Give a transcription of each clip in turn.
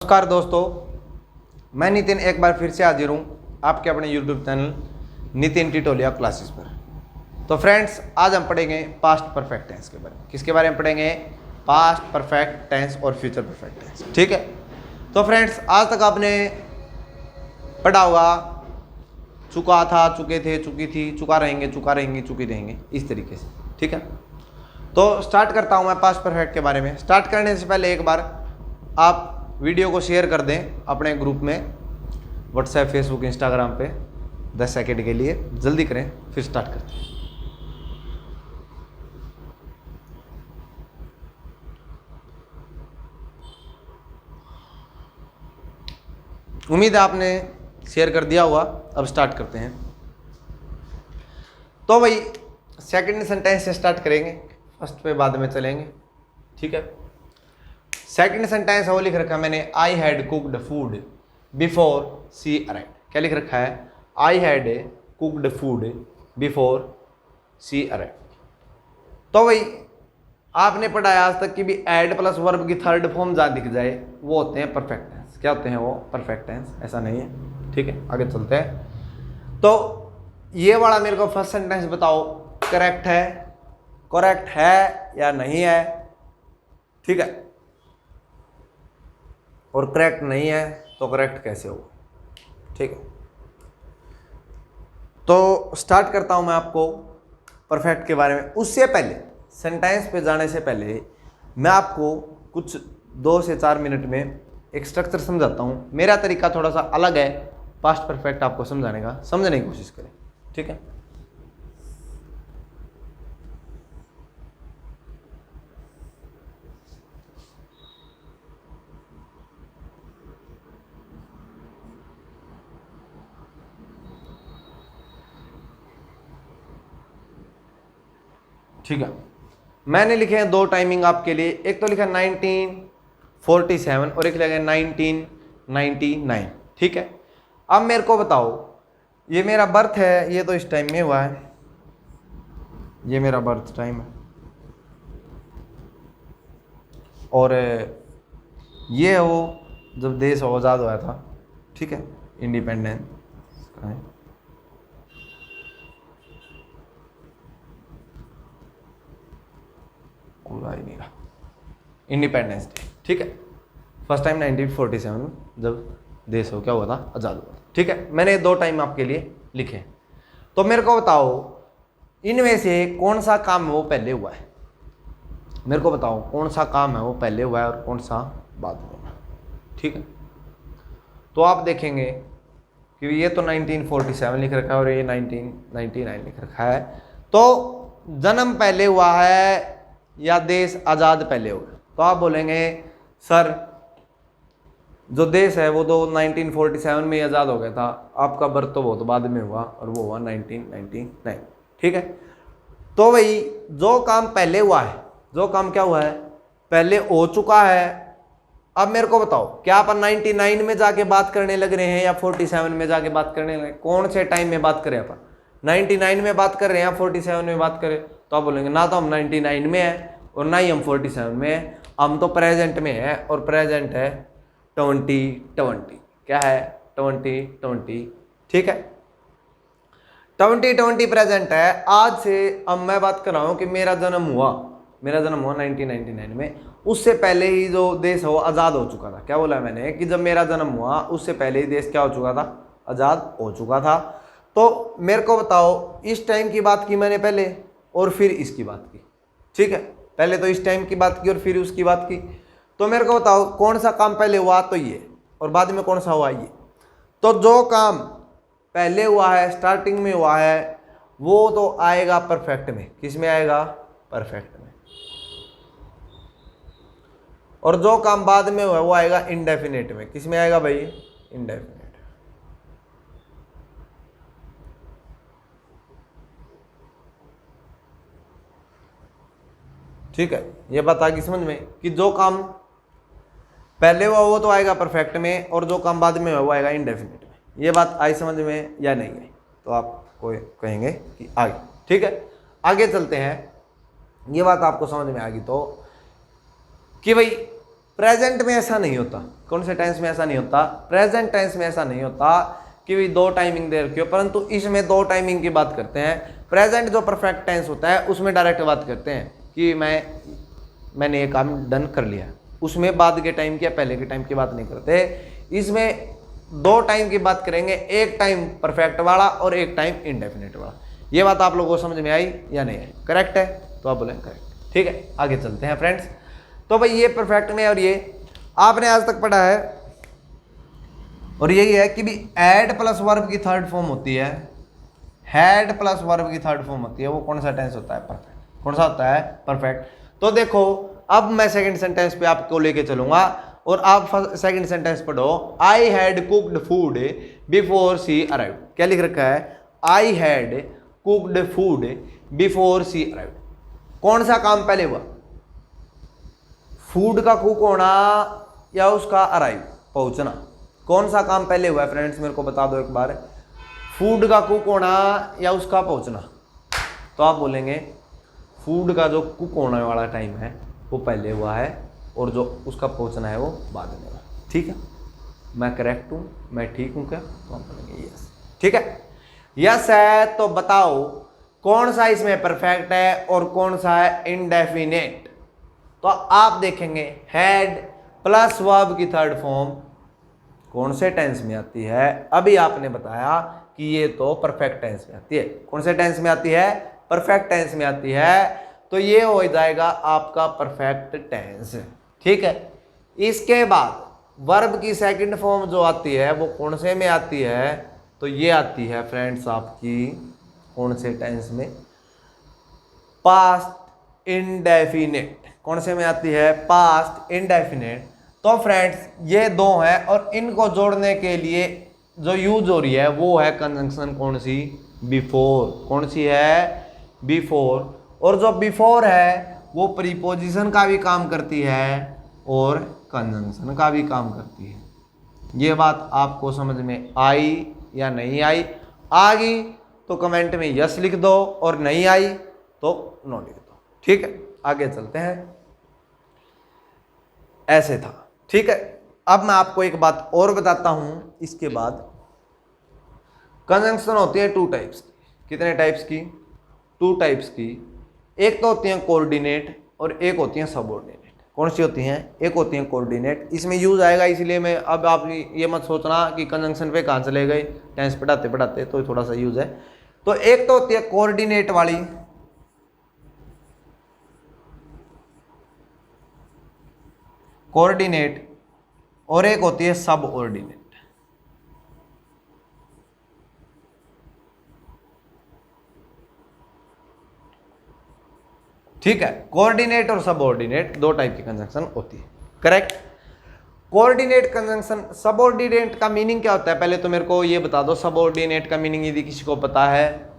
नमस्कार दोस्तों, मैं नितिन एक बार फिर से हाजिर हूँ आपके अपने YouTube चैनल नितिन टिटोलिया क्लासेस पर। तो फ्रेंड्स, आज हम पढ़ेंगे पास्ट परफेक्ट टेंस के बारे में। किसके बारे में पढ़ेंगे? पास्ट परफेक्ट टेंस और फ्यूचर परफेक्ट टेंस। ठीक है। तो फ्रेंड्स, आज तक आपने पढ़ा होगा चुका था, चुके थे, चुकी थी, चुका रहेंगे, चुकी रहेंगे, इस तरीके से। ठीक है। तो स्टार्ट करता हूँ मैं पास्ट परफेक्ट के बारे में। स्टार्ट करने से पहले एक बार आप वीडियो को शेयर कर दें अपने ग्रुप में, व्हाट्सएप, फेसबुक, इंस्टाग्राम पे 10 सेकेंड के लिए। जल्दी करें, फिर स्टार्ट करते हैं। उम्मीद है आपने शेयर कर दिया होगा। अब स्टार्ट करते हैं। तो भाई सेकंड सेंटेंस से स्टार्ट करेंगे, फर्स्ट पे बाद में चलेंगे। ठीक है। सेकंड सेंटेंस वो लिख रखा है मैंने, I had cooked food before she arrived. क्या लिख रखा है? I had cooked food before she arrived. तो भाई आपने पढ़ा है आज तक कि भी एड प्लस वर्ब की थर्ड फॉर्म जहाँ दिख जाए वो होते हैं परफेक्ट टेंस। क्या होते हैं वो? Perfect tense. ऐसा नहीं है। ठीक है, आगे चलते हैं। तो ये वाला मेरे को फर्स्ट सेंटेंस बताओ, करेक्ट है? करेक्ट है या नहीं है? ठीक है। और करेक्ट नहीं है तो करेक्ट कैसे हो? ठीक है। तो स्टार्ट करता हूं मैं आपको परफेक्ट के बारे में। उससे पहले, सेंटेंस पे जाने से पहले, मैं आपको कुछ 2 से 4 मिनट में एक स्ट्रक्चर समझाता हूं। मेरा तरीका थोड़ा सा अलग है पास्ट परफेक्ट आपको समझाने का, समझने की कोशिश करें। ठीक है। ठीक है। मैंने लिखे हैं 2 टाइमिंग आपके लिए। एक तो लिखा 1947 और एक लिखा 1999। ठीक है। अब मेरे को बताओ, ये मेरा बर्थ है, ये तो इस टाइम में हुआ है, ये मेरा बर्थ टाइम है, और ये वो जब देश आज़ाद हुआ था। ठीक है, इंडिपेंडेंस। ही नहीं रहा, इंडिपेंडेंस डे। ठीक है। फर्स्ट टाइम 1947 जब देश हो क्या हुआ था, आज़ाद हुआ था। ठीक है। मैंने 2 टाइम आपके लिए लिखे। तो मेरे को बताओ इनमें से कौन सा काम है वो पहले हुआ है? मेरे को बताओ कौन सा काम है वो पहले हुआ है और कौन सा बाद में हुआ। ठीक है। तो आप देखेंगे कि ये तो 1947 लिख रखा है और ये 1999 लिख रखा है। तो जन्म पहले हुआ है या देश आज़ाद पहले हुआ? तो आप बोलेंगे सर जो देश है वो तो 1947 में आज़ाद हो गया था, आपका बर्थ तो बहुत बाद में हुआ और वो हुआ 1999। ठीक है। तो भाई जो काम पहले हुआ है, जो काम क्या हुआ है, पहले हो चुका है। अब मेरे को बताओ, क्या अपन 99 में जाके बात करने लग रहे हैं या 47 में जाके बात करने लगे? कौन से टाइम में बात करें अपन? 99 में बात कर रहे हैं या 47 में बात करें? तो आप बोलेंगे ना तो हम 99 में है और ना ही हम 47 में है, हम तो प्रेजेंट में है, और प्रेजेंट है 2020। क्या है? 2020। ठीक है। 2020 प्रेजेंट है। आज से अब मैं बात कर रहा हूं कि मेरा जन्म हुआ 1999 में। उससे पहले ही जो देश है वो आज़ाद हो चुका था। क्या बोला मैंने? कि जब मेरा जन्म हुआ उससे पहले ही देश क्या हो चुका था? आज़ाद हो चुका था। तो मेरे को बताओ, इस टाइम की बात की मैंने पहले और फिर इसकी बात की। ठीक है। पहले तो इस टाइम की बात की और फिर उसकी बात की। तो मेरे को बताओ कौन सा काम पहले हुआ? तो ये। और बाद में कौन सा हुआ? ये। तो जो काम पहले हुआ है, स्टार्टिंग में हुआ है, वो तो आएगा परफेक्ट में। किस में आएगा? परफेक्ट में। और जो काम बाद में हुआ है वो आएगा इंडेफिनिट में। किस में आएगा भाई? इंडेफिनिट। ठीक है। ये बात आ गई समझ में कि जो काम पहले हुआ वो तो आएगा परफेक्ट में और जो काम बाद में हुआ वो आएगा इंडेफिनिट में। ये बात आई समझ में या नहीं आई? तो आप कोई कहेंगे कि आ गई। ठीक है। आगे चलते हैं। ये बात आपको समझ में आ गई तो कि भाई प्रेजेंट में ऐसा नहीं होता। कौन से टेंस में ऐसा नहीं होता? प्रेजेंट टेंस में ऐसा नहीं होता कि भी दो टाइमिंग दे रखी हो, परंतु इसमें दो टाइमिंग की बात करते हैं। प्रेजेंट जो परफेक्ट टेंस होता है उसमें डायरेक्ट बात करते हैं कि मैंने ये काम डन कर लिया, उसमें बाद के टाइम की या पहले के टाइम की बात नहीं करते। इसमें दो टाइम की बात करेंगे, एक टाइम परफेक्ट वाला और एक टाइम इनडेफिनेट वाला। ये बात आप लोगों को समझ में आई या नहीं है? करेक्ट है तो आप बोलेंगे करेक्ट। ठीक है, आगे चलते हैं फ्रेंड्स। तो भाई ये परफेक्ट में और ये आपने आज तक पढ़ा है, और यही है कि भी एड प्लस वर्ब की थर्ड फॉर्म होती है, हैड प्लस वर्ब की थर्ड फॉर्म होती है। वो कौन सा टेंस होता है? परफेक्ट। कौन सा होता है? परफेक्ट। तो देखो अब मैं सेकंड सेंटेंस पे आपको लेके चलूंगा और आप सेकंड सेंटेंस पढ़ो। I had cooked food before she arrived. क्या लिख रखा है? I had cooked food before she arrived. कौन सा काम पहले हुआ? फूड का कुक होना या उसका अराइव, पहुंचना? कौन सा काम पहले हुआ है फ्रेंड्स? मेरे को बता दो एक बार। फूड का कुक होना या उसका पहुंचना? तो आप बोलेंगे फूड का जो कुक होने वाला टाइम है वो पहले हुआ है और जो उसका पहुंचना है वो बाद में हुआ। ठीक है, मैं करेक्ट हूं? मैं ठीक हूं क्या? तो आप बोलेंगे यस। ठीक है, यस है। तो बताओ कौन सा इसमें परफेक्ट है और कौन सा है इनडेफिनेट? तो आप देखेंगे हैड प्लस वर्ब की थर्ड फॉर्म कौन से टेंस में आती है? अभी आपने बताया कि ये तो परफेक्ट टेंस में आती है। कौन से टेंस में आती है? परफेक्ट टेंस में आती है। तो ये हो जाएगा आपका परफेक्ट टेंस। ठीक है, इसके बाद वर्ब की सेकंड फॉर्म जो आती है वो कौन से में आती है? तो ये आती है फ्रेंड्स आपकी कौन से टेंस में? Past indefinite. कौन से में आती है? Past indefinite. तो फ्रेंड्स ये दो हैं और इनको जोड़ने के लिए जो यूज हो रही है वो है कंजंक्शन कौन सी? बिफोर। कौन सी है? बिफोर। और जो बिफोर है वो प्रीपोजिशन का भी काम करती है और कंजंक्शन का भी काम करती है। ये बात आपको समझ में आई या नहीं आई? आ गई तो कमेंट में यस लिख दो और नहीं आई तो नो लिख दो। ठीक है, आगे चलते हैं। ऐसे था। ठीक है, अब मैं आपको एक बात और बताता हूं। इसके बाद कंजंक्शन होती है टू टाइप्स की। कितने टाइप्स की? टू टाइप्स की। एक तो होती है कोऑर्डिनेट और एक होती है सबऑर्डिनेट। कौन सी होती हैं? एक होती है कोऑर्डिनेट। इसमें यूज आएगा, इसलिए मैं अब आप ये मत सोचना कि कंजंक्शन पे कहाँ चले गए, टेंस पढ़ाते पढ़ाते, तो थोड़ा सा यूज है। तो एक तो होती है कोऑर्डिनेट वाली, कोऑर्डिनेट, और एक होती है सबऑर्डिनेट। ठीक है, कोऑर्डिनेट और सबऑर्डिनेट दो टाइप की कंजंक्शन होती है। करेक्ट। कोऑर्डिनेट कंजंक्शन, सबऑर्डिनेट का मीनिंग क्या होता है? पहले तो मेरे को ये बता दो सबऑर्डिनेट का मीनिंग, यदि किसी को पता है,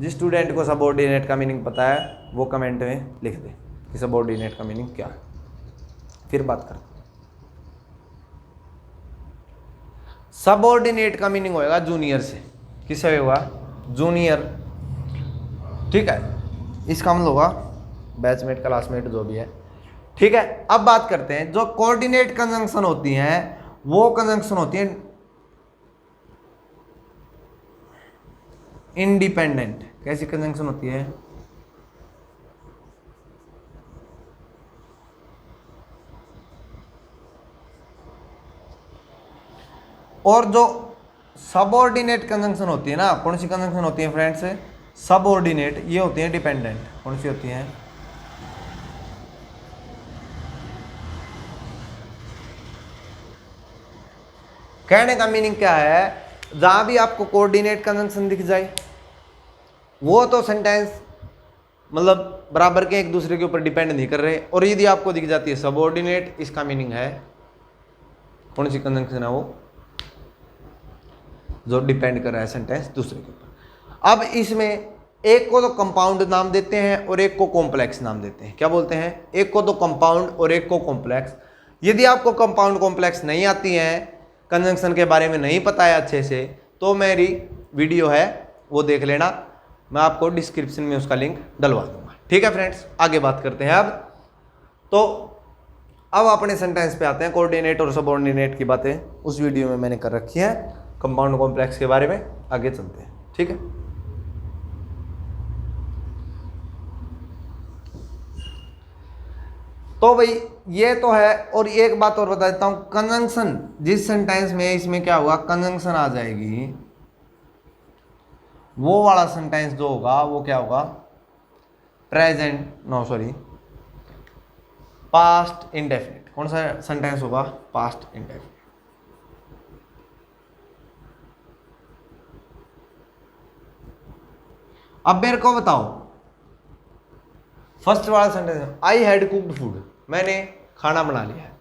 जिस स्टूडेंट को सबऑर्डिनेट का मीनिंग पता है वो कमेंट में लिख दे कि सबऑर्डिनेट का मीनिंग क्या है, फिर बात करते हैं। सबऑर्डिनेट का मीनिंग होगा जूनियर से। किससे होगा? जूनियर। ठीक है, इसका मतलब होगा बैचमेट, क्लासमेट, जो भी है। ठीक है, अब बात करते हैं जो कोऑर्डिनेट कंजंक्शन होती हैं वो कंजंक्शन होती है इंडिपेंडेंट। कैसी कंजंक्शन होती है? और जो सबऑर्डिनेट कंजंक्शन होती है ना, कौन सी कंजंक्शन होती है फ्रेंड्स? सबऑर्डिनेट। ये होती है डिपेंडेंट। कौन सी होती है? कहने का मीनिंग क्या है? जहां भी आपको कोऑर्डिनेट कंजंक्शन दिख जाए वो तो सेंटेंस मतलब बराबर के एक दूसरे के ऊपर डिपेंड नहीं कर रहे, और यदि आपको दिख जाती है सबऑर्डिनेट, इसका मीनिंग है कौन सी कंजंक्शन है? वो जो डिपेंड कर रहा है सेंटेंस दूसरे के ऊपर। अब इसमें एक को तो कंपाउंड नाम देते हैं और एक को कॉम्प्लेक्स नाम देते हैं। क्या बोलते हैं? एक को तो कंपाउंड और एक को कॉम्प्लेक्स। यदि आपको कंपाउंड कॉम्प्लेक्स नहीं आती है, कंजंक्शन के बारे में नहीं पता है अच्छे से, तो मेरी वीडियो है वो देख लेना, मैं आपको डिस्क्रिप्शन में उसका लिंक डलवा दूंगा। ठीक है फ्रेंड्स, आगे बात करते हैं। अब तो अब अपने सेंटेंस पे आते हैं। कोऑर्डिनेट और सबऑर्डिनेट की बातें उस वीडियो में मैंने कर रखी है, कंपाउंड कॉम्प्लेक्स के बारे में। आगे चलते हैं, ठीक है। तो भाई ये तो है। और एक बात और बता देता हूं, कंजंक्शन जिस सेंटेंस में इसमें क्या हुआ, कंजंक्शन आ जाएगी, वो वाला सेंटेंस जो होगा वो क्या होगा, पास्ट इंडेफिनिट। कौन सा सेंटेंस होगा, पास्ट इंडेफिनिट। अब मेरे को बताओ, फर्स्ट वाला sentence, I had cooked food, मैंने खाना बना लिया है,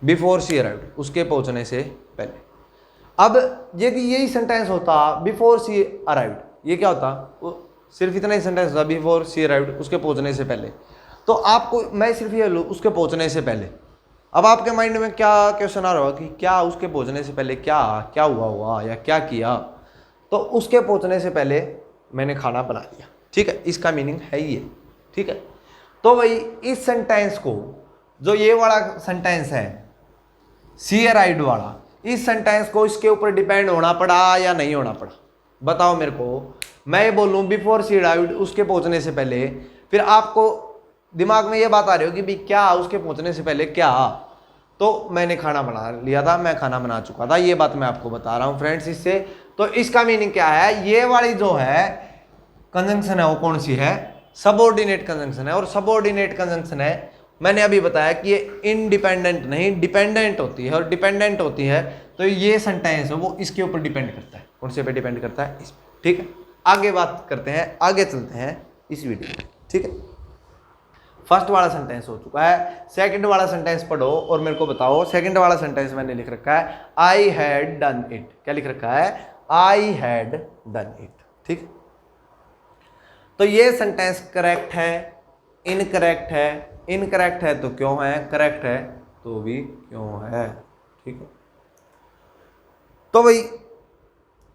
बिफोर शी अराइव्ड, उसके पहुंचने से पहले। अब यदि यही सेंटेंस होता बिफोर शी अराइव्ड, ये क्या होता, सिर्फ इतना ही सेंटेंस होता, बिफोर शी अराइव्ड, उसके पहुंचने से पहले। तो आपको मैं सिर्फ ये लूँ उसके पहुंचने से पहले। अब आपके माइंड में क्या क्वेश्चन आ रहा होगा कि क्या उसके पहुंचने से पहले क्या हुआ या क्या किया। तो उसके पहुंचने से पहले मैंने खाना बना लिया, ठीक है, इसका मीनिंग है ये, ठीक है। तो भाई इस सेंटेंस को, जो ये वाला सेंटेंस है शी अराइव्ड वाला, इस सेंटेंस को इसके ऊपर डिपेंड होना पड़ा या नहीं होना पड़ा, बताओ मेरे को। मैं ये बोलूँ बिफोर शी अराइव्ड, उसके पहुंचने से पहले, फिर आपको दिमाग में ये बात आ रही होगी भी क्या उसके पहुंचने से पहले क्या, तो मैंने खाना बना लिया था, मैं खाना बना चुका था, ये बात मैं आपको बता रहा हूँ फ्रेंड्स इससे। तो इसका मीनिंग क्या है, ये वाली जो है कंजंक्शन है वो कौन सी है, सबऑर्डिनेट कंजंक्शन है। और सबऑर्डिनेट कंजंक्शन है, मैंने अभी बताया कि ये इंडिपेंडेंट नहीं डिपेंडेंट होती है, और डिपेंडेंट होती है तो ये सेंटेंस है वो इसके ऊपर डिपेंड करता है। कौन से पे डिपेंड करता है, इस पे, ठीक है। आगे बात करते हैं, आगे चलते हैं इस वीडियो में, ठीक है। फर्स्ट वाला सेंटेंस हो चुका है, सेकंड वाला सेंटेंस पढ़ो और मेरे को बताओ। सेकंड वाला सेंटेंस मैंने लिख रखा है आई हैड डन इट। क्या लिख रखा है, आई हैड डन इट, ठीक। तो ये सेंटेंस करेक्ट है, इनकरेक्ट है, इनकरेक्ट है तो क्यों है, करेक्ट है तो भी क्यों है, ठीक है। तो भाई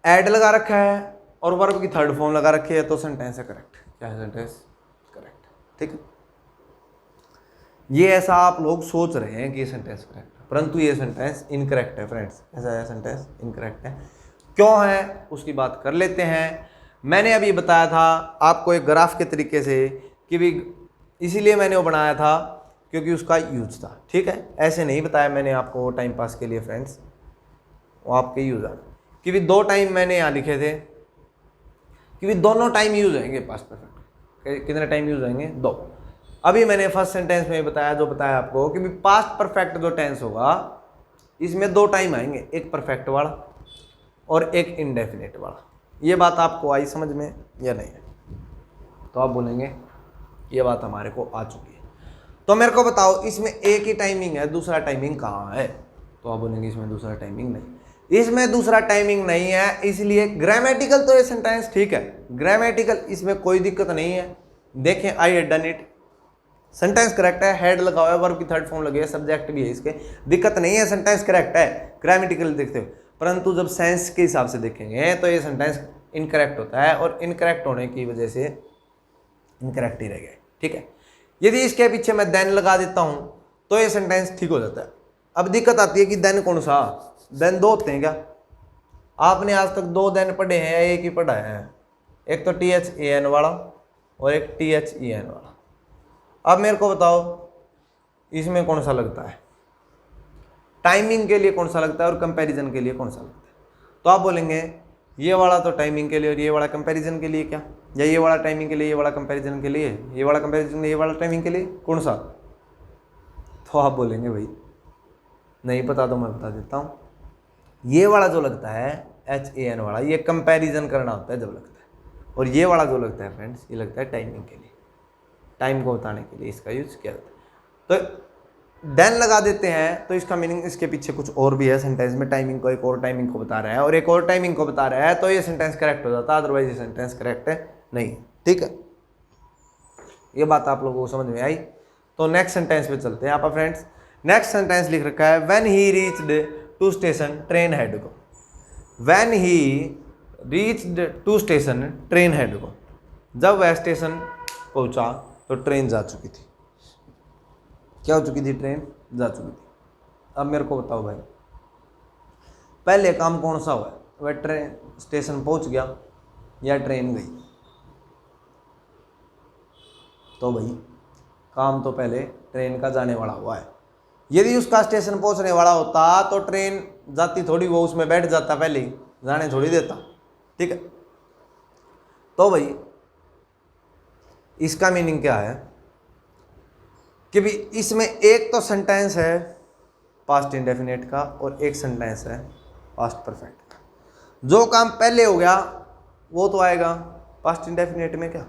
ऐड लगा रखा है और वर्ब की थर्ड फॉर्म लगा रखी है, तो सेंटेंस है करेक्ट। क्या है सेंटेंस, करेक्ट, ठीक है। ये ऐसा आप लोग सोच रहे हैं कि ये सेंटेंस करेक्ट है, परंतु ये सेंटेंस इनकरेक्ट है फ्रेंड्स। ऐसा है, सेंटेंस इनकरेक्ट है। क्यों है उसकी बात कर लेते हैं। मैंने अभी बताया था आपको एक ग्राफ के तरीके से कि भी, इसीलिए मैंने वो बनाया था क्योंकि उसका यूज था, ठीक है। ऐसे नहीं बताया मैंने आपको टाइम पास के लिए फ्रेंड्स, वो आपके यूज आ कि भी 2 टाइम मैंने यहाँ लिखे थे कि भी दोनों टाइम यूज होंगे पास्ट परफेक्ट। कितने टाइम यूज होंगे, 2। अभी मैंने फर्स्ट सेंटेंस में बताया, जो बताया आपको कि भी पास्ट परफेक्ट जो टेंस होगा इसमें 2 टाइम आएंगे, एक परफेक्ट वाला और एक इंडेफिनिट वाला। ये बात आपको आई समझ में या नहीं है, तो आप बोलेंगे ये बात हमारे को आ चुकी है। तो मेरे को बताओ इसमें एक ही टाइमिंग है, दूसरा टाइमिंग कहाँ है, तो आप बोलेंगे इसमें दूसरा टाइमिंग नहीं। इसमें दूसरा टाइमिंग नहीं है, इसलिए ग्रामेटिकल तो ये सेंटेंस ठीक है, ग्रामेटिकल इसमें कोई दिक्कत नहीं है। देखें I had done it, sentence correct है, हेड लगा हुआ है, वर्ब की थर्ड फॉर्म लगी है, सब्जेक्ट भी है, इसके दिक्कत नहीं है, सेंटेंस करेक्ट है ग्रामेटिकल देखते हो। परंतु जब सेंस के हिसाब से देखेंगे तो ये सेंटेंस इनकरेक्ट होता है, और इनकरेक्ट होने की वजह से इनकरेक्ट ही रह गए, ठीक है। यदि इसके पीछे मैं देन लगा देता हूं तो ये सेंटेंस ठीक हो जाता है। अब दिक्कत आती है कि देन कौन सा, देन 2 होते हैं क्या, आपने आज तक 2 देन पढ़े हैं, एक ही पढ़ा है, एक तो THAN वाला और एक THEN वाला। अब मेरे को बताओ इसमें कौन सा लगता है, टाइमिंग के लिए कौन सा लगता है और कंपैरिजन के लिए कौन सा लगता है। तो आप बोलेंगे ये वाला तो टाइमिंग के लिए और ये वाला कंपैरिजन के लिए क्या, या ये वाला टाइमिंग के लिए, ये वाला कंपैरिजन के लिए, ये वाला कंपैरिजन ये वाला टाइमिंग के लिए, कौन सा। तो आप बोलेंगे भाई नहीं पता, तो मैं बता देता हूँ। ये वाला जो लगता है HAN वाला, ये कंपैरिजन करना होता है जब लगता है, और ये वाला जो लगता है फ्रेंड्स ये लगता है टाइमिंग के लिए, टाइम को बताने के लिए इसका यूज किया जाता है। तो देन लगा देते हैं तो इसका मीनिंग इसके पीछे कुछ और भी है सेंटेंस में, टाइमिंग को एक और टाइमिंग को बता रहा है और एक और टाइमिंग को बता रहा है, तो ये सेंटेंस करेक्ट हो जाता है, अदरवाइज ये सेंटेंस करेक्ट है नहीं, ठीक है। ये बात आप लोगों को समझ में आई। तो नेक्स्ट सेंटेंस पे चलते हैं आप फ्रेंड्स। नेक्स्ट सेंटेंस लिख रखा है when he reached to station train had go. When he reached to station train had go, जब वह स्टेशन पहुंचा तो ट्रेन जा चुकी थी। क्या हो चुकी थी, ट्रेन जा चुकी थी। अब मेरे को बताओ भाई, पहले काम कौन सा हुआ, वह ट्रेन स्टेशन पहुंच गया या ट्रेन गई? तो भाई काम तो पहले ट्रेन का जाने वाला हुआ है। यदि उसका स्टेशन पहुंचने वाला होता तो ट्रेन जाती थोड़ी, वो उसमें बैठ जाता, पहले ही जाने थोड़ी देता। ठीक है, तो भाई इसका मीनिंग क्या है कि भी इसमें एक तो सेंटेंस है पास्ट इंडेफिनिट का और एक सेंटेंस है पास्ट परफेक्ट का। जो काम पहले हो गया वो तो आएगा पास्ट इंडेफिनिट में, क्या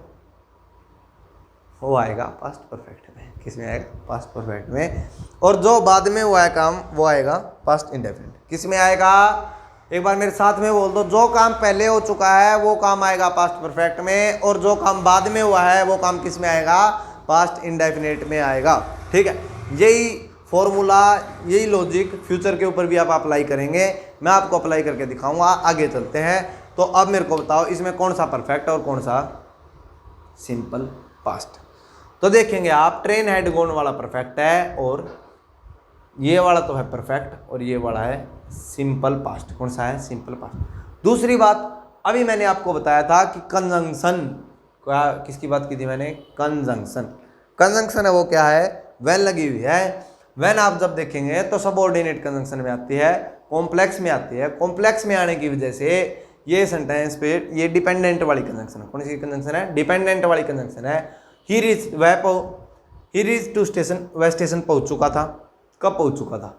वो आएगा पास्ट परफेक्ट में। किस में आएगा? पास्ट परफेक्ट में। और जो बाद में हुआ है काम वो आएगा पास्ट इंडेफिनिट। किस में आएगा? एक बार मेरे साथ में बोल दो, जो काम पहले हो चुका है वो काम आएगा पास्ट परफेक्ट में, और जो काम बाद में हुआ है वो काम किस में आएगा? पास्ट इंडेफिनिट में आएगा। ठीक है, यही फॉर्मूला, यही लॉजिक फ्यूचर के ऊपर भी आप अप्लाई करेंगे। मैं आपको अप्लाई करके दिखाऊंगा। आगे चलते हैं। तो अब मेरे को बताओ इसमें कौन सा परफेक्ट और कौन सा सिंपल पास्ट। तो देखेंगे आप, ट्रेन हैड गॉन वाला परफेक्ट है और ये वाला तो है परफेक्ट और ये वाला है सिंपल पास्ट। कौन सा है? Simple past. दूसरी बात, अभी मैंने आपको बताया था कि कंजंक्शन, किसकी बात की थी मैंने? कंजंक्शन। कंजंक्शन है वो क्या है? व्हेन लगी हुई है। व्हेन आप जब देखेंगे तो सबऑर्डिनेट कंजंक्शन में आती है, कॉम्प्लेक्स में आती है। कॉम्प्लेक्स में आने की वजह से ये सेंटेंस पे ये डिपेंडेंट वाली कंजंक्शन है। कौन सी कंजंक्शन है? डिपेंडेंट वाली कंजंक्शन है। ही रीच टू स्टेशन, वह स्टेशन पहुंच चुका था। कब पहुंच चुका था?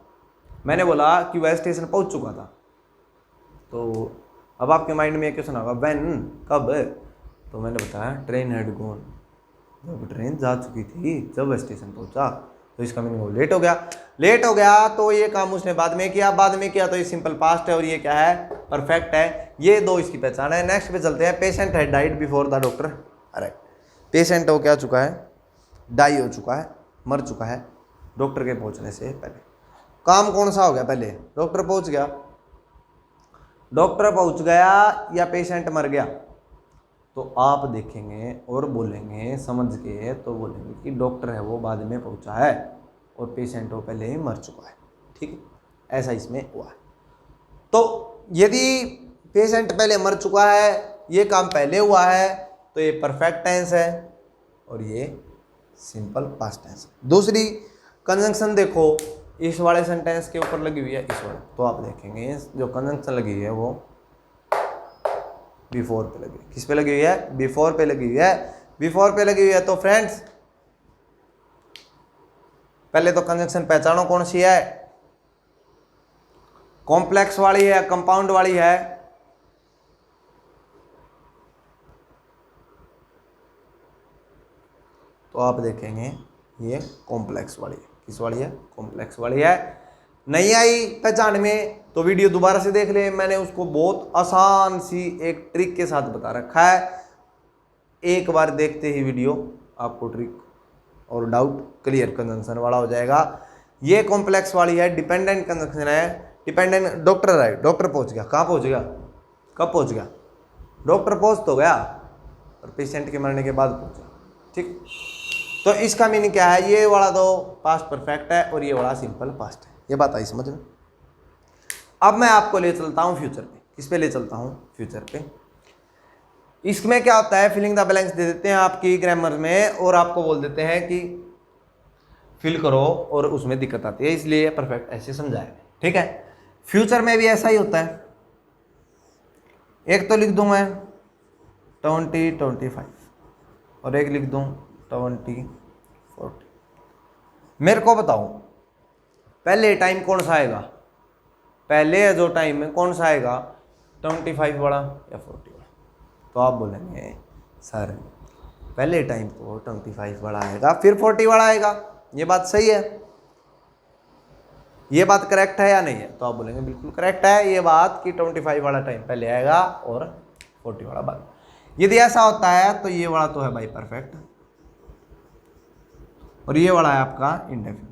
मैंने बोला कि वह स्टेशन पहुंच चुका था। तो अब आपके माइंड में क्वेश्चन होगा, व्हेन, कब? तो मैंने बताया ट्रेन हैड गॉन, जब ट्रेन जा चुकी थी, जब वह स्टेशन पहुंचा। तो इसका मीनिंग वो लेट हो गया। लेट हो गया तो ये काम उसने बाद में किया, बाद में किया तो ये सिंपल पास्ट है और ये क्या है? परफेक्ट है। ये दो इसकी पहचान है। नेक्स्ट पे चलते हैं। Patient had died before the doctor arrived. Patient हो क्या चुका है? डाई हो चुका है, मर चुका है डॉक्टर के पहुंचने से पहले। काम कौन सा हो गया? पहले डॉक्टर पहुंच गया। डॉक्टर पहुंच गया या पेशेंट मर गया? तो आप देखेंगे और बोलेंगे समझ के, तो बोलेंगे कि डॉक्टर है वो बाद में पहुंचा है और पेशेंट वो पहले ही मर चुका है। ठीक है, ऐसा इसमें हुआ है। तो यदि पेशेंट पहले मर चुका है, ये काम पहले हुआ है, तो ये परफेक्ट टेंस है और ये सिंपल पास्ट टेंस। दूसरी कंजंक्शन देखो, इस वाले सेंटेंस के ऊपर लगी हुई है, इस वाले। तो आप देखेंगे जो कंजंक्शन लगी हुई है वो बिफोर पे लगी है। किस पे लगी हुई है? बिफोर पे लगी हुई है। बिफोर पे लगी हुई है तो फ्रेंड्स पहले तो कंजंक्शन पहचानो कौन सी है? कॉम्प्लेक्स वाली है, कंपाउंड वाली है? तो आप देखेंगे ये कॉम्प्लेक्स वाली है। किस वाली है? कॉम्प्लेक्स वाली है। नहीं आई पहचान में तो वीडियो दोबारा से देख ले, मैंने उसको बहुत आसान सी एक ट्रिक के साथ बता रखा है। एक बार देखते ही वीडियो आपको ट्रिक और डाउट क्लियर कंजंक्शन वाला हो जाएगा। ये कॉम्प्लेक्स वाली है, डिपेंडेंट कंजंक्शन है। डिपेंडेंट, डॉक्टर आए, डॉक्टर पहुंच गया। कहाँ पहुंच गया? कब पहुंच गया? डॉक्टर पहुंच तो गया और पेशेंट के मरने के बाद पहुंचा। ठीक, तो इसका मीनिंग क्या है? ये वाला तो पास्ट परफेक्ट है और ये वाला सिंपल पास्ट है। ये बात आई समझ में? अब मैं आपको ले चलता हूं फ्यूचर पे। किस पे ले चलता हूं? फ्यूचर पे। इसमें क्या होता है? फिलिंग द ब्लैंक्स दे देते हैं आपकी ग्रामर में और आपको बोल देते हैं कि फिल करो और उसमें दिक्कत आती है, इसलिए परफेक्ट ऐसे समझाया। ठीक है, फ्यूचर में भी ऐसा ही होता है। एक तो लिख दूं मैं 2025 और एक लिख दूं 2040। मेरे को बताओ पहले टाइम कौन सा आएगा? पहले जो टाइम में कौन सा आएगा? 25 वाला या 40 वाला? तो आप बोलेंगे सर पहले टाइम तो 25 वाला आएगा, फिर 40 वाला आएगा। ये बात सही है? ये बात करेक्ट है या नहीं है? तो आप बोलेंगे बिल्कुल करेक्ट है ये बात कि 25 वाला टाइम पहले आएगा और 40 वाला बाद। यदि ऐसा होता है तो ये वाला तो है भाई परफेक्ट और ये वाला है आपका इंडेफिनिट।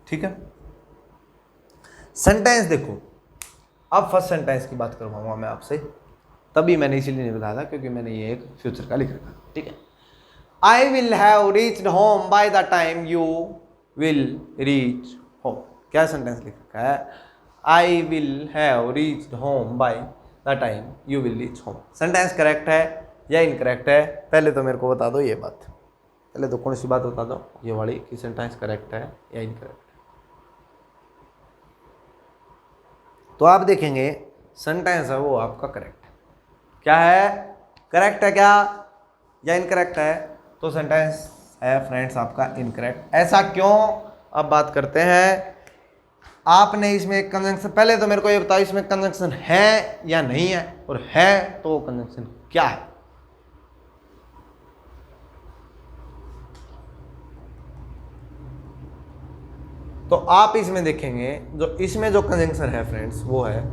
ठीक है, सेंटेंस देखो। अब फर्स्ट सेंटेंस की बात करवाऊंगा मैं आपसे, तभी मैंने इसीलिए नहीं बताया था क्योंकि मैंने ये एक फ्यूचर का लिख रखा। ठीक है, I will have reached home by the time you will reach home. क्या सेंटेंस लिख रखा है? I will have reached home by the time you will reach home. Sentence correct है या इनकरेक्ट है? पहले तो मेरे को बता दो ये बात, पहले तो कौन सी बात बता दो ये वाली कि सेंटेंस करेक्ट है या इनकरेक्ट। तो आप देखेंगे सेंटेंस है वो आपका करेक्ट है। क्या है? करेक्ट है क्या या इनकरेक्ट है? तो सेंटेंस है फ्रेंड्स आपका इनकरेक्ट। ऐसा क्यों? अब बात करते हैं। आपने इसमें एक कंजंक्शन, पहले तो मेरे को ये बताओ इसमें कंजंक्शन है या नहीं है, और है तो वो कंजंक्शन क्या है? तो आप इसमें देखेंगे जो इसमें जो कंजंक्शन है फ्रेंड्स वो है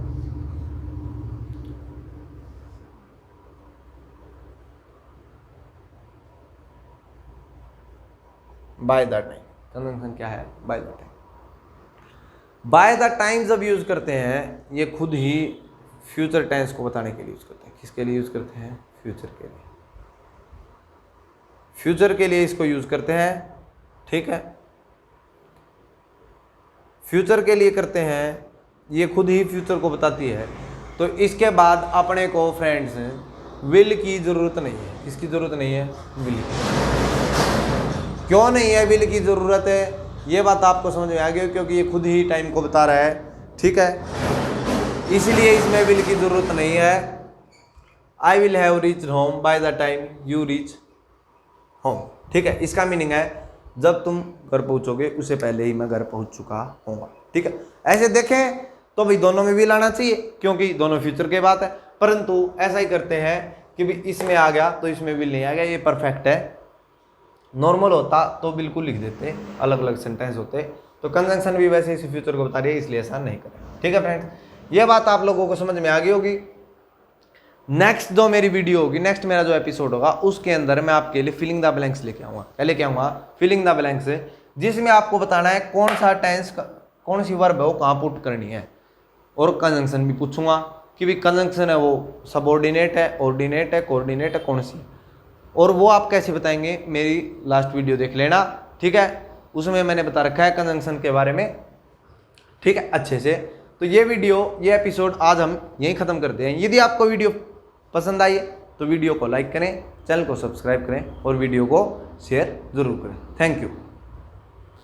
बाय द टाइम। कंजंक्शन क्या है? By the time. By the time जब यूज करते हैं ये खुद ही फ्यूचर टेंस को बताने के लिए यूज करते हैं। किसके लिए यूज करते हैं? फ्यूचर के लिए। फ्यूचर के लिए इसको यूज करते हैं, ठीक है। फ्यूचर के लिए करते हैं, ये खुद ही फ्यूचर को बताती है। तो इसके बाद अपने को फ्रेंड्स विल की जरूरत नहीं है। किसकी जरूरत नहीं है? विल की। क्यों नहीं है विल की जरूरत है? ये बात आपको समझ में आ गई, क्योंकि ये खुद ही टाइम को बता रहा है, ठीक है। इसलिए इसमें विल की जरूरत नहीं है। I will have reached home by the time you reach home, ठीक है। इसका मीनिंग है जब तुम घर पहुंचोगे उससे पहले ही मैं घर पहुंच चुका हूँ, ठीक है। ऐसे देखें तो भाई दोनों में भी लाना चाहिए, क्योंकि दोनों फ्यूचर की बात है। परंतु ऐसा ही करते हैं कि भी इसमें आ गया तो इसमें विल नहीं आ गया, ये परफेक्ट है। नॉर्मल होता तो बिल्कुल लिख देते, अलग अलग सेंटेंस होते। तो कंजंक्शन भी वैसे इसी फ्यूचर को बता रही है, इसलिए ऐसा नहीं करें, ठीक है फ्रेंड्स। ये बात आप लोगों को समझ में आ गई होगी। नेक्स्ट जो मेरी वीडियो होगी, नेक्स्ट मेरा जो एपिसोड होगा उसके अंदर मैं आपके लिए फिलिंग द ब्लैंक्स लेके आऊँगा। क्या लेके आऊँगा? फिलिंग द ब्लैंक्स, जिसमें आपको बताना है कौन सा टेंस, कौन सी वर्ब है वो कहाँ पुट करनी है। और कंजंक्शन भी पूछूंगा कि भी कंजंक्शन है वो सबऑर्डिनेट है, ऑर्डिनेट है, कोऑर्डिनेट है, कौन सी। और वो आप कैसे बताएंगे मेरी लास्ट वीडियो देख लेना, ठीक है। उसमें मैंने बता रखा है कंजंक्शन के बारे में, ठीक है, अच्छे से। तो ये वीडियो, ये एपिसोड आज हम यहीं ख़त्म करते हैं। यदि आपको वीडियो पसंद आई तो वीडियो को लाइक करें, चैनल को सब्सक्राइब करें और वीडियो को शेयर ज़रूर करें। Thank you.